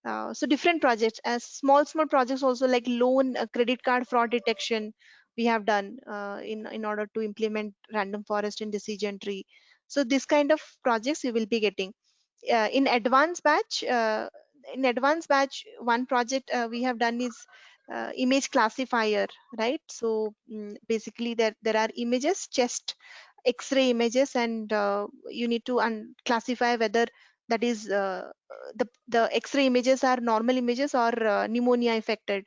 So different projects, as small projects also, like loan credit card fraud detection we have done in order to implement random forest and decision tree. So this kind of projects you will be getting in advanced batch. One project we have done is image classifier, right? So basically there are images, chest x-ray images, and you need to classify whether that is the x-ray images are normal images or pneumonia affected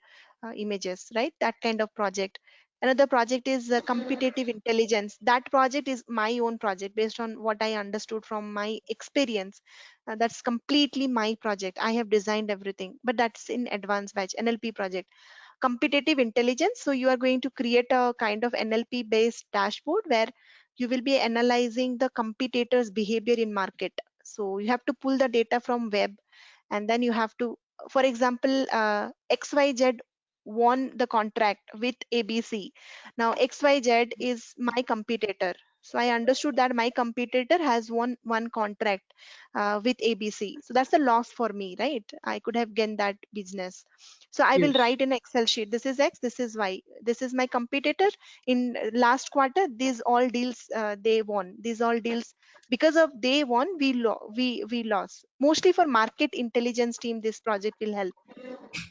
images, right? That kind of project. Another project is competitive intelligence. That project is my own project based on what I understood from my experience. That's completely my project. I have designed everything, but that's in advanced batch NLP project. Competitive intelligence. So you are going to create a kind of NLP based dashboard where you will be analyzing the competitors' behavior in market. So you have to pull the data from web, and then you have to, for example, XYZ won the contract with ABC. Now XYZ is my competitor. So I understood that my competitor has won one contract with ABC. So that's a loss for me, right? I could have gained that business. So I will Yes. write in Excel sheet. This is X, this is Y. This is my competitor. In last quarter, these all deals they won. These all deals, because of they won, we lost. Mostly for market intelligence team, this project will help.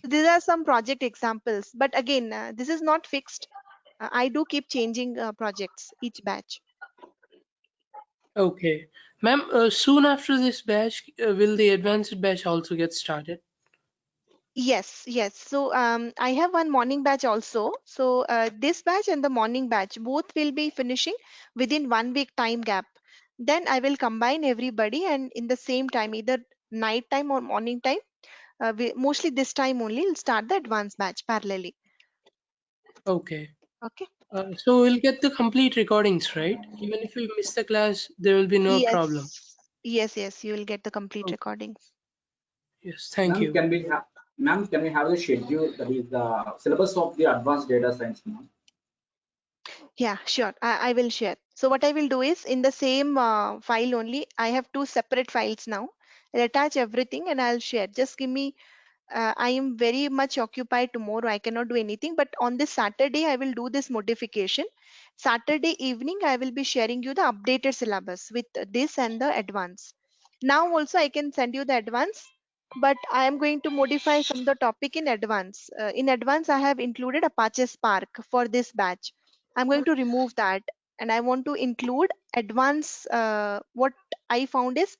These are some project examples, but again, this is not fixed. I do keep changing projects each batch. Okay. Ma'am, soon after this batch, will the advanced batch also get started? Yes, yes. So I have one morning batch also. So this batch and the morning batch both will be finishing within 1 week time gap. Then I will combine everybody and in the same time, either night time or morning time. Mostly this time only we'll start the advanced batch parallelly. Okay. Okay. So we'll get the complete recordings, right? Even if we miss the class, there will be no problem. Yes. Yes, yes. You will get the complete Okay. recordings. Yes, thank Ma'am, you. can we have the schedule, that is the syllabus of the advanced data science, ma'am? Yeah, sure. I will share. So what I will do is in the same file only, I have two separate files now. I'll attach everything and I'll share. Just give me, I am very much occupied tomorrow. I cannot do anything, but on this Saturday, I will do this modification. Saturday evening, I will be sharing you the updated syllabus with this and the advance. Now also I can send you the advance, but I am going to modify some of the topic in advance. In advance, I have included Apache Spark for this batch. I'm going to remove that and I want to include advance. What I found is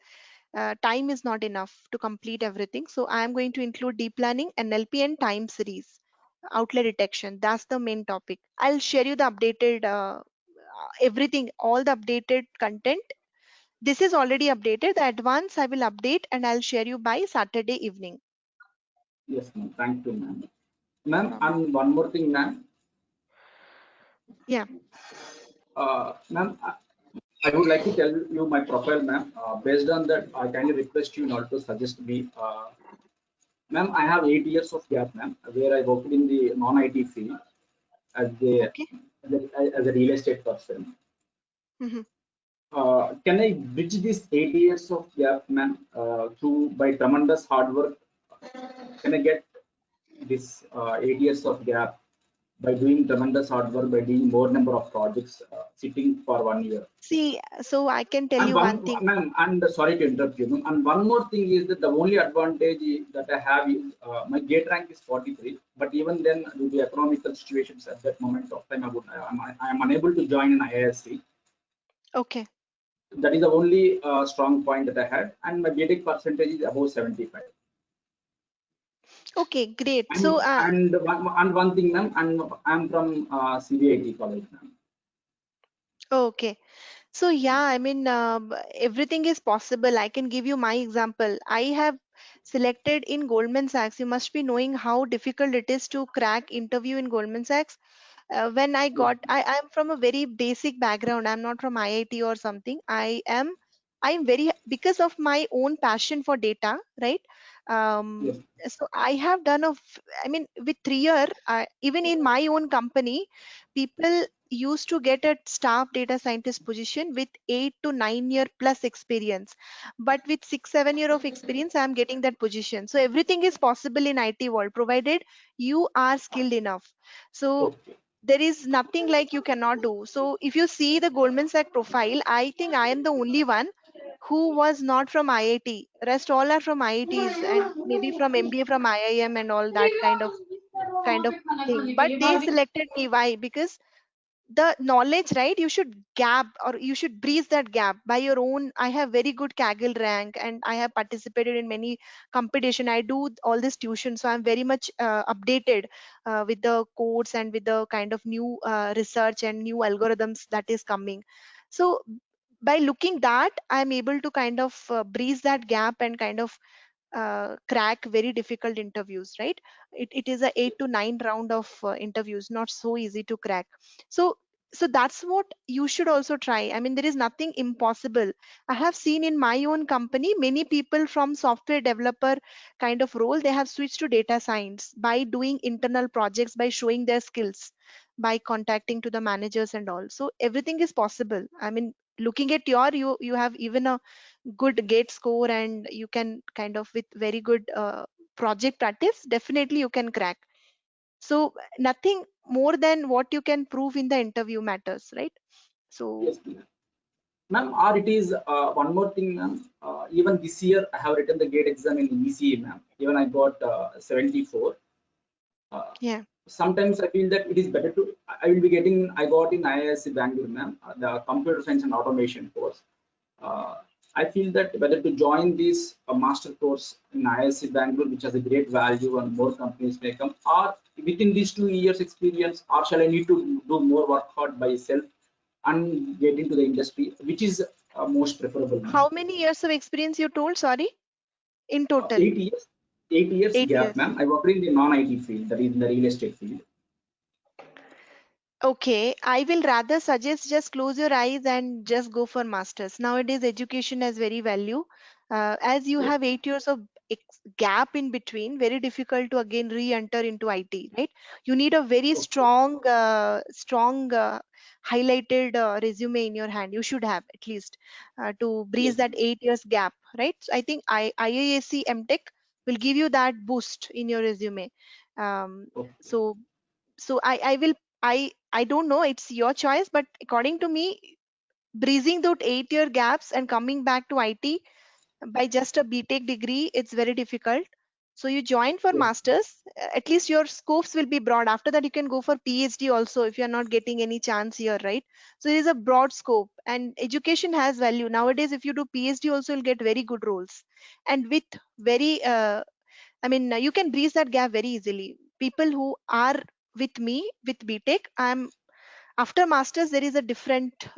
time is not enough to complete everything. So I am going to include deep learning, NLP, and time series, outlet detection. That's the main topic. I'll share you the updated everything, all the updated content. This is already updated. The advance I will update and I'll share you by Saturday evening. Yes, ma'am. Thank you, ma'am. No Ma'am, problem. and one more thing, ma'am. Yeah. Ma'am, I would like to tell you my profile, ma'am. Based on that, I kindly request you not to suggest me. Ma'am, I have 8 years of gap, ma'am, where I worked in the non-IT field as a, Okay. as a real estate person. Hmm. Can I bridge this 8 years of gap, ma'am, through by tremendous hard work? Can I get this 8 years of gap by doing tremendous hard work, by doing more number of projects, sitting for 1 year? See, so I can tell And you one thing. ma'am, and sorry to interrupt you, ma'am. And one more thing is that the only advantage that I have is my gate rank is 43. But even then, due to economical situations at that moment of time, I am unable to join an IISc. Okay. That is the only strong point that I had, and my BTech percentage is above 75. Okay, great. And So, one thing, ma'am, and I'm from CBIT college, ma'am. okay. So yeah, I mean, everything is possible. I can give you my example. I have selected in Goldman Sachs. You must be knowing how difficult it is to crack interview in Goldman Sachs. When I Yes, got, I'm from a very basic background. I'm not from IIT or something. I'm very, because of my own passion for data, right? yes, So I have done I mean, with 3 year, even in my own company, people used to get a staff data scientist position with 8 to 9 year plus experience, but with 6 7 year of experience I'm getting that position. So everything is possible in IT world provided you are skilled enough. So okay, there is nothing like you cannot do. So if you see the Goldman Sachs profile, I think I am the only one who was not from IIT. Rest all are from IITs and maybe from MBA from IIM and all that kind of thing. But they selected me. Why? Because the knowledge, right? You should gap or you should breeze that gap by your own. I have very good Kaggle rank and I have participated in many competition. I do all this tuition, so I'm very much updated with the codes and with the kind of new research and new algorithms that is coming. So by looking that, I'm able to kind of breeze that gap and kind of crack very difficult interviews, right? It is a 8 to 9 round of interviews, not so easy to crack. So so that's what you should also try. I mean, there is nothing impossible. I have seen in my own company many people from software developer kind of role, they have switched to data science by doing internal projects, by showing their skills, by contacting to the managers and all. So everything is possible. I mean, looking at you have even a good gate score and you can kind of with very good project practice, definitely you can crack. So nothing more than what you can prove in the interview matters, right? So yes, ma'am. Ma'am, or it is one more thing, ma'am. Even this year, I have written the gate exam in ECE, ma'am. Even I got 74. Uh, yeah. Sometimes I feel that it is better I will be getting, I got in IISc Bangalore, ma'am, the computer science and automation course. I feel that whether to join this master course in IISc Bangalore, which has a great value and more companies may come, or within these 2 years experience, or shall I need to do more work hard by self and get into the industry, which is most preferable. How many years of experience you told? Sorry, in total? 8 years, 8 years 8 years. gap, ma'am. I worked in the non-IT field, that is in the real estate field. Okay, I will rather suggest just close your eyes and just go for masters. Nowadays, education has very value. As you Yes. have 8 years of gap in between, very difficult to again re-enter into IT, right? You need a very Okay. strong highlighted resume in your hand. You should have at least to breeze Yes. that 8 years gap, right? So I think IISc MTech will give you that boost in your resume. Um, Okay. so I will I don't know, it's your choice, but according to me, breezing those 8 year gaps and coming back to IT by just a BTech degree, it's very difficult. So you join for Yes. masters, at least your scopes will be broad. After that, you can go for PhD also if you're not getting any chance here, right? So there is a broad scope, and education has value. Nowadays, if you do PhD also, you'll get very good roles. And with very you can breeze that gap very easily. People who are with me with BTech, I'm after masters there is a different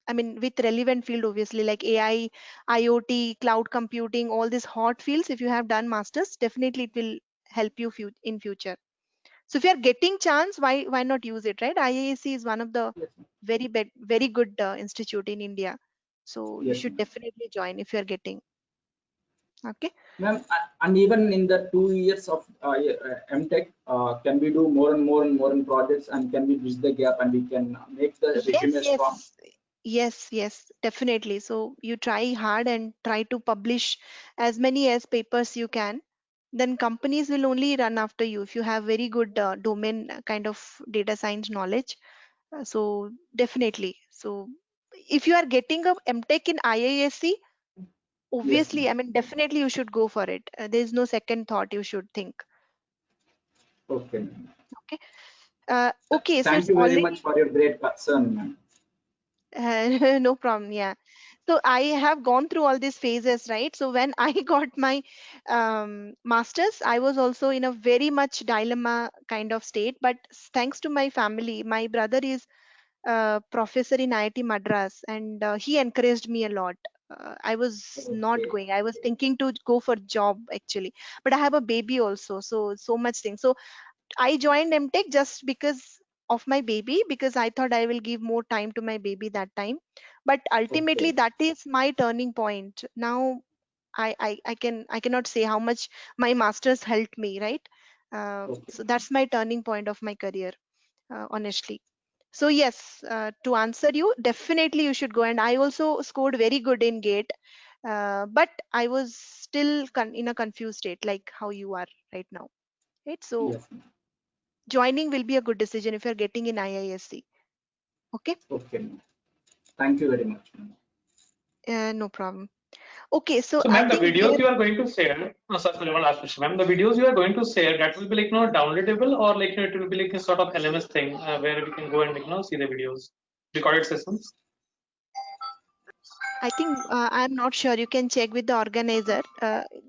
with relevant field, obviously, like AI, IoT, cloud computing, all these hot fields. If you have done masters, definitely it will help you in future. So if you are getting chance, why not use it, right? IISc is one of the Yes. very good institute in India, so you Yes, should ma'am. definitely join if you are getting. Okay. Ma'am, and even in the 2 years of MTech, can we do more and more and more in projects, and can we bridge the gap and we can make the Yes, resume strong? yes, yes, definitely. So you try hard and try to publish as many as papers you can. Then companies will only run after you if you have very good domain kind of data science knowledge. So definitely. So if you are getting a MTech in IISc, Yes, obviously, ma'am. definitely you should go for it. There is no second thought you should think. Okay, ma'am. Okay. Okay, so Thank it's you very already much for your great concern, ma'am. no problem. Yeah. So I have gone through all these phases, right? So when I got my master's, I was also in a very much dilemma kind of state. But thanks to my family, my brother is a professor in IIT Madras, and he encouraged me a lot. I was not Okay. going. I was thinking to go for job actually, but I have a baby also, so much thing. So I joined MTech just because of my baby, because I thought I will give more time to my baby that time. But ultimately, Okay. that is my turning point. Now I cannot say how much my masters helped me, right? Okay. So that's my turning point of my career, honestly. So yes, to answer you, definitely you should go. And I also scored very good in GATE, but I was still in a confused state, like how you are right now, right? So Yes, ma'am. joining will be a good decision if you're getting in IISc. Okay. Okay, ma'am. Thank you very much, ma'am. No problem. Okay, so So, I ma'am, the think videos here you are going to share, no, sorry, one last question, ma'am. The videos you are going to share, that will be like, downloadable, or like, it will be like a sort of LMS thing where we can go and, see the videos, recorded sessions. I think I'm not sure. You can check with the organizer.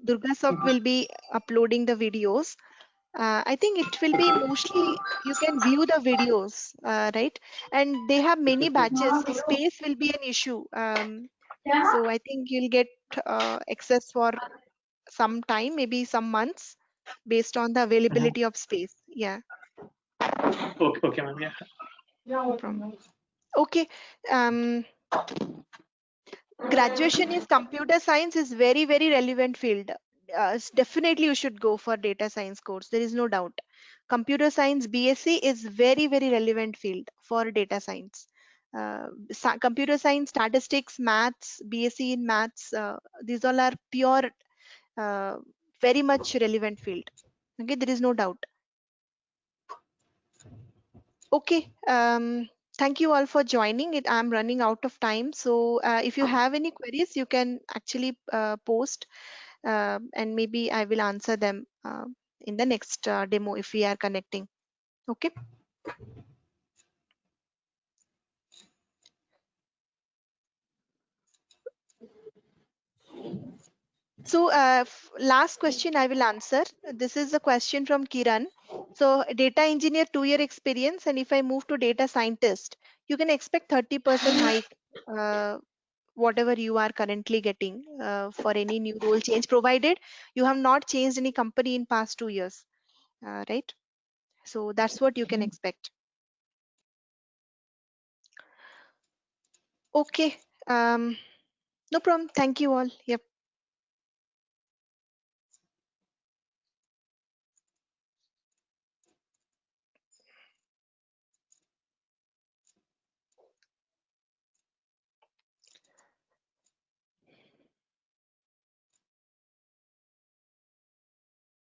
Durgasoft will be uploading the videos. I think it will be mostly you can view the videos, right? And they have many batches. Space will be an issue. So I think you'll get access for some time, maybe some months, based on the availability of space. Yeah, Okay, okay, ma'am. Yeah. no problem. Okay. Um, Graduation is computer science is very relevant field. Definitely you should go for data science course. There is no doubt. Computer science BSc is very relevant field for data science. Computer science, statistics, maths, BSc in maths. These all are pure, uh, very much relevant field. Okay, there is no doubt. Okay. Thank you all for joining it. I'm running out of time. So if you have any queries, you can actually post, and maybe I will answer them in the next demo if we are connecting. Okay. So last question I will answer. This is a question from Kiran. So data engineer 2 year experience, and if I move to data scientist, you can expect 30% hike, whatever you are currently getting for any new role change, provided you have not changed any company in past 2 years, right? So that's what you can expect. Okay. No problem. Thank you all. Yep.